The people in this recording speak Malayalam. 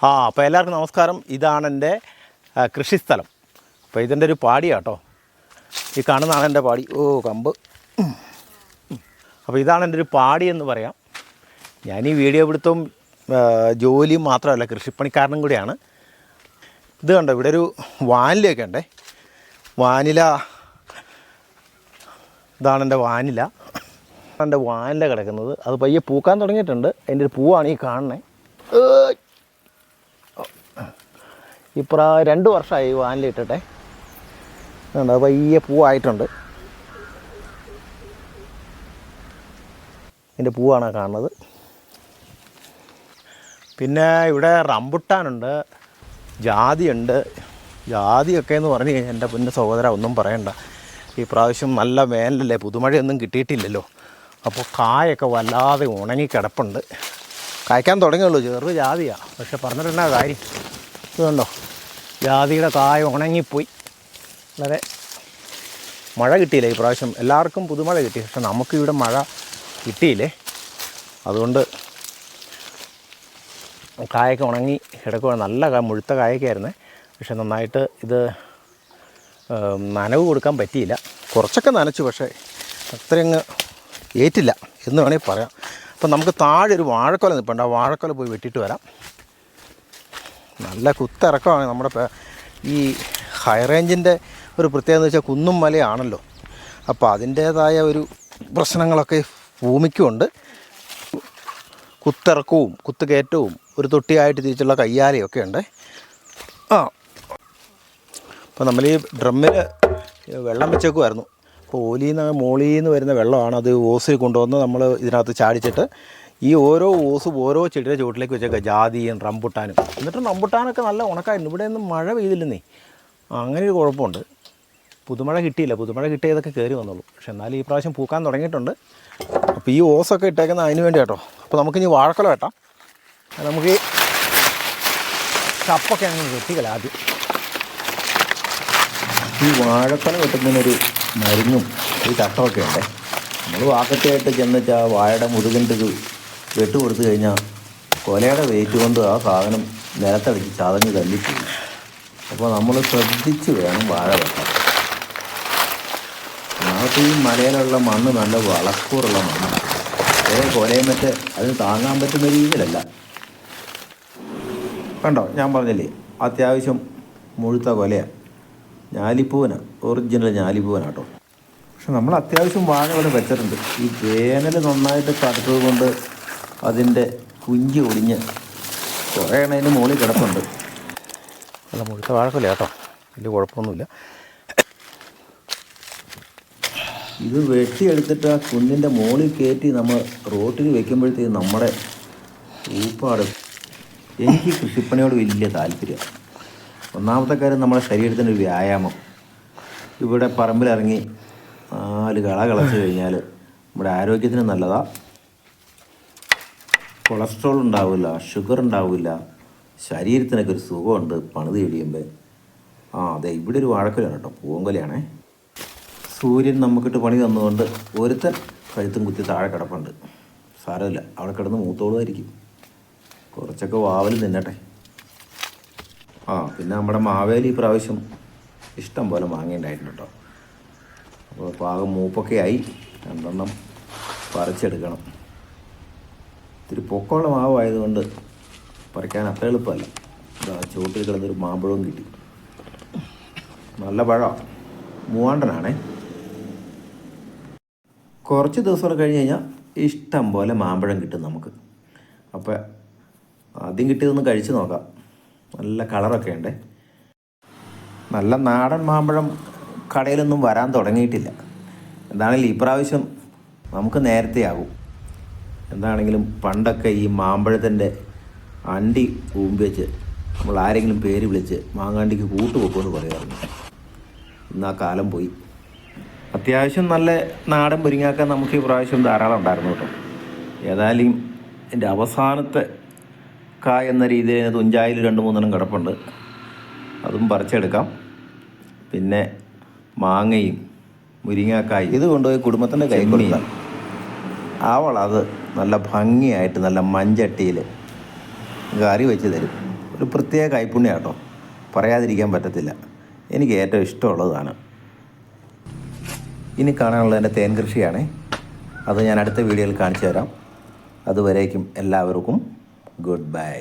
അപ്പോൾ എല്ലാവർക്കും നമസ്കാരം. ഇതാണ് എൻ്റെ കൃഷിസ്ഥലം. അപ്പോൾ ഇതിൻ്റെ ഒരു പാടിയാട്ടോ, ഈ കാണുന്നതാണ് എൻ്റെ പാടി. കമ്പ്. അപ്പോൾ ഇതാണ് എൻ്റെ ഒരു പാടി എന്ന് പറയാം. ഞാൻ ഈ വീഡിയോ പിടുത്തവും ജോലിയും മാത്രമല്ല, കൃഷിപ്പണിക്കാരനും കൂടിയാണ്. ഇത് കണ്ടോ, ഇവിടെ ഒരു വാനിലയൊക്കെ ഉണ്ടേ. വാനില, ഇതാണ് എൻ്റെ വാനില. എൻ്റെ വാനില കിടക്കുന്നത്. അത് പയ്യെ പൂക്കാൻ തുടങ്ങിയിട്ടുണ്ട്. അതിൻ്റെ ഒരു പൂവാണ് ഈ കാണുന്നത്. ഇപ്പോൾ 2 വർഷമായി വാനില ഇട്ടിട്ടെ. അത് പയ്യെ പൂവായിട്ടുണ്ട്. ഇതിൻ്റെ പൂവാണ് കാണുന്നത്. പിന്നെ ഇവിടെ റംബുട്ടാനുണ്ട്, ജാതിയുണ്ട്. ജാതിയൊക്കെ എന്ന് പറഞ്ഞു കഴിഞ്ഞാൽ എൻ്റെ പൊന്നു സഹോദര ഒന്നും പറയണ്ട. ഈ പ്രാവശ്യം നല്ല വേനലല്ലേ, പുതുമഴയൊന്നും കിട്ടിയിട്ടില്ലല്ലോ. അപ്പോൾ കായൊക്കെ വല്ലാതെ ഉണങ്ങി കിടപ്പുണ്ട്. കായ്ക്കാൻ തുടങ്ങിയുള്ളൂ. ചെറു ജാതിയാണ്, പക്ഷെ പറഞ്ഞിട്ടെന്നാ കാര്യം. ഇതുണ്ടോ, ജാതിയുടെ കായ ഉണങ്ങിപ്പോയി. വളരെ മഴ കിട്ടിയില്ല ഈ പ്രാവശ്യം. എല്ലാവർക്കും പുതുമഴ കിട്ടി, പക്ഷെ നമുക്കിവിടെ മഴ കിട്ടിയില്ലേ. അതുകൊണ്ട് കായൊക്കെ ഉണങ്ങി കിടക്കുകയാണ്. നല്ല മുഴുത്ത കായൊക്കെ ആയിരുന്നേ, പക്ഷെ നന്നായിട്ട് ഇത് നനവ് കൊടുക്കാൻ പറ്റിയില്ല. കുറച്ചൊക്കെ നനച്ചു, പക്ഷേ അത്രയങ്ങ് ഏറ്റില്ല എന്ന് വേണമെങ്കിൽ പറയാം. അപ്പം നമുക്ക് താഴെ ഒരു വാഴക്കൊല നിൽപ്പുണ്ട്. ആ വാഴക്കൊല പോയി വെട്ടിയിട്ട് വരാം. നല്ല കുത്തിറക്കമാണ്. നമ്മുടെ ഈ ഹൈ റേഞ്ചിൻ്റെ ഒരു പ്രത്യേകത എന്ന് വെച്ചാൽ കുന്നും മലയാണല്ലോ. അപ്പോൾ അതിൻ്റേതായ ഒരു പ്രശ്നങ്ങളൊക്കെ ഭൂമിക്കുമുണ്ട്. കുത്തിറക്കവും കുത്തുകയറ്റവും ഒരു തൊട്ടിയായിട്ട് തിരിച്ചുള്ള കയ്യാലയൊക്കെ ഉണ്ട്. അപ്പോൾ നമ്മൾ ഈ ഡ്രമ്മിൽ വെള്ളം വെച്ചേക്കുമായിരുന്നു. അപ്പോൾ മോളിൽ നിന്ന് വരുന്ന വെള്ളമാണ്. അത് ഓസിൽ കൊണ്ടുവന്ന് നമ്മൾ ഇതിനകത്ത് ചാടിച്ചിട്ട് ഈ ഓരോ ഓസും ഓരോ ചെടിയുടെ ചുവട്ടിലേക്ക് വെച്ചേക്കുക. ജാതിയും റംബുട്ടാനും. എന്നിട്ട് റംബുട്ടാനൊക്കെ നല്ല ഉണക്കായിരുന്നു. ഇവിടെ ഒന്നും മഴ പെയ്തില്ലെന്നേ. അങ്ങനെ ഒരു കുഴപ്പമുണ്ട്. പുതുമഴ കിട്ടിയില്ല. പുതുമഴ കിട്ടിയതൊക്കെ കയറി വന്നുള്ളൂ. പക്ഷെ എന്നാലും ഈ പ്രാവശ്യം പൂക്കാൻ തുടങ്ങിയിട്ടുണ്ട്. അപ്പോൾ ഈ ഓസൊക്കെ ഇട്ടേക്കുന്നത് അതിന് വേണ്ടി കേട്ടോ. അപ്പോൾ നമുക്കിനി വാഴക്കൊല വെട്ടാം. നമുക്ക് ഈ ചപ്പൊക്കെ അങ്ങനെ വെട്ടിക്കല ആദ്യം. ഈ വാഴക്കൊല വെട്ടുന്നതിനൊരു മരുന്നും ഈ ചട്ടമൊക്കെ ഉണ്ട്. നമ്മൾ വാക്കത്തിയായിട്ട് ചെന്നുവെച്ചാൽ വാഴയുടെ മുതുകിൻ്റെ ഒരു വെട്ട് കൊടുത്തു കഴിഞ്ഞാൽ കൊലയുടെ വെയിറ്റ് കൊണ്ട് ആ സാധനം നിലത്തടിച്ച് ചതഞ്ഞ് തല്ലിപ്പോയി. അപ്പോൾ നമ്മൾ ശ്രദ്ധിച്ച് വേണം വാഴ വെട്ടാൻ. നമുക്ക് ഈ മലയിലുള്ള മണ്ണ് നല്ല വളക്കൂറുള്ള മണ്ണാണ്. കൊലയും മറ്റേ അതിന് താങ്ങാൻ പറ്റുന്ന രീതിയിലല്ല. കണ്ടോ, ഞാൻ പറഞ്ഞില്ലേ അത്യാവശ്യം മുഴുത്ത കൊലയാണ്. ഞാലിപ്പൂവനാണ്, ഒറിജിനൽ ഞാലിപ്പൂവനാട്ടോ. പക്ഷെ നമ്മൾ അത്യാവശ്യം വാഴ ഇവിടെ വെച്ചിട്ടുണ്ട്. ഈ വേനൽ നന്നായിട്ട് കടുത്തത് കൊണ്ട് അതിൻ്റെ കുഞ്ചി ഒടിഞ്ഞ് കുറേ എണ്ണതിൻ്റെ മുകളിൽ കിടപ്പുണ്ട്. അല്ല, മുഴുത്ത വാഴക്കൊല കേട്ടോ, വലിയ കുഴപ്പമൊന്നുമില്ല. ഇത് വെട്ടിയെടുത്തിട്ട് ആ കുന്നിൻ്റെ മുകളിൽ കയറ്റി നമ്മൾ റോട്ടിൽ വെക്കുമ്പോഴത്തേക്ക് നമ്മുടെ ഊപ്പാട്. എനിക്ക് കൃഷിപ്പണിയോട് വലിയ താല്പര്യമാണ്. ഒന്നാമത്തെ കാര്യം നമ്മുടെ ശരീരത്തിൻ്റെ ഒരു വ്യായാമം. ഇവിടെ പറമ്പിലിറങ്ങി 4 കള കളച്ച് കഴിഞ്ഞാൽ നമ്മുടെ ആരോഗ്യത്തിന് നല്ലതാണ്. കൊളസ്ട്രോൾ ഉണ്ടാവില്ല, ഷുഗർ ഉണ്ടാവില്ല, ശരീരത്തിനൊക്കെ ഒരു സുഖമുണ്ട് പണിത് കഴിയുമ്പോൾ. അതെ, ഇവിടെ ഒരു വാഴക്കൊലയാണ് കേട്ടോ, പൂവൻകൊലയാണേ. സൂര്യൻ നമുക്കിട്ട് പണി തന്നുകൊണ്ട് ഒരുത്തൻ കഴുത്തും കുത്തി താഴെ കിടപ്പുണ്ട്. സാരമില്ല, അവിടെ കിടന്ന് മൂത്തോളുമായിരിക്കും. കുറച്ചൊക്കെ വാവൽ നിന്നട്ടെ. പിന്നെ നമ്മുടെ മാവേലി പ്രാവശ്യം ഇഷ്ടം പോലെ മാങ്ങയുണ്ടായിട്ടുണ്ട് കേട്ടോ. അപ്പോൾ പാകം മൂപ്പൊക്കെ ആയി. 2 പറിച്ചെടുക്കണം. ഇത്തിരി പൊക്കമുള്ള മാവായതുകൊണ്ട് പറിക്കാൻ അത്ര എളുപ്പമല്ല. ചുവട്ടിൽ കിടന്നൊരു മാമ്പഴവും കിട്ടി. നല്ല പഴമാണ്, മൂവാണ്ടനാണേ. കുറച്ച് ദിവസം കഴിഞ്ഞ് കഴിഞ്ഞാൽ ഇഷ്ടം പോലെ മാമ്പഴം കിട്ടും നമുക്ക്. അപ്പോൾ ആദ്യം കിട്ടിയതൊന്ന് കഴിച്ച് നോക്കാം. നല്ല കളറൊക്കെ ഉണ്ട്. നല്ല നാടൻ മാമ്പഴം കടയിലൊന്നും വരാൻ തുടങ്ങിയിട്ടില്ല. എന്താണെങ്കിലും ഈ പ്രാവശ്യം നമുക്ക് നേരത്തെ ആകും. എന്താണെങ്കിലും പണ്ടൊക്കെ ഈ മാമ്പഴത്തിൻ്റെ അണ്ടി ഊമ്പി വെച്ച് നമ്മൾ ആരെങ്കിലും പേര് വിളിച്ച് മാങ്ങാണ്ടിക്ക് കൂട്ടുവെക്കുമെന്ന് പറയാറുണ്ട്. ഇന്ന് ആ കാലം പോയി. അത്യാവശ്യം നല്ല നാടൻ മുരിങ്ങാക്ക നമുക്ക് ഈ പ്രാവശ്യം ധാരാളം ഉണ്ടായിരുന്നു കേട്ടോ. ഏതായാലും എൻ്റെ അവസാനത്തെ കായ എന്ന രീതിയിൽ തുഞ്ചായിൽ 2-3 കിടപ്പുണ്ട്. അതും പറിച്ചെടുക്കാം. പിന്നെ മാങ്ങയും മുരിങ്ങാക്കായി ഇത് കൊണ്ടുപോയി കുടുംബത്തിൻ്റെ കൈ കൊടുക്കാം. അവളത് നല്ല ഭംഗിയായിട്ട് നല്ല മഞ്ചട്ടിയിൽ കറി വെച്ച് തരും. ഒരു പ്രത്യേക കൈപ്പുണ്യം കേട്ടോ, പറയാതിരിക്കാൻ പറ്റത്തില്ല. എനിക്ക് ഏറ്റവും ഇഷ്ടമുള്ളതാണ്. ഇനി കാണാനുള്ളത് എൻ്റെ തേൻ കൃഷിയാണേ. അത് ഞാൻ അടുത്ത വീഡിയോയിൽ കാണിച്ചു തരാം. അതുവരേക്കും എല്ലാവർക്കും ഗുഡ് ബൈ.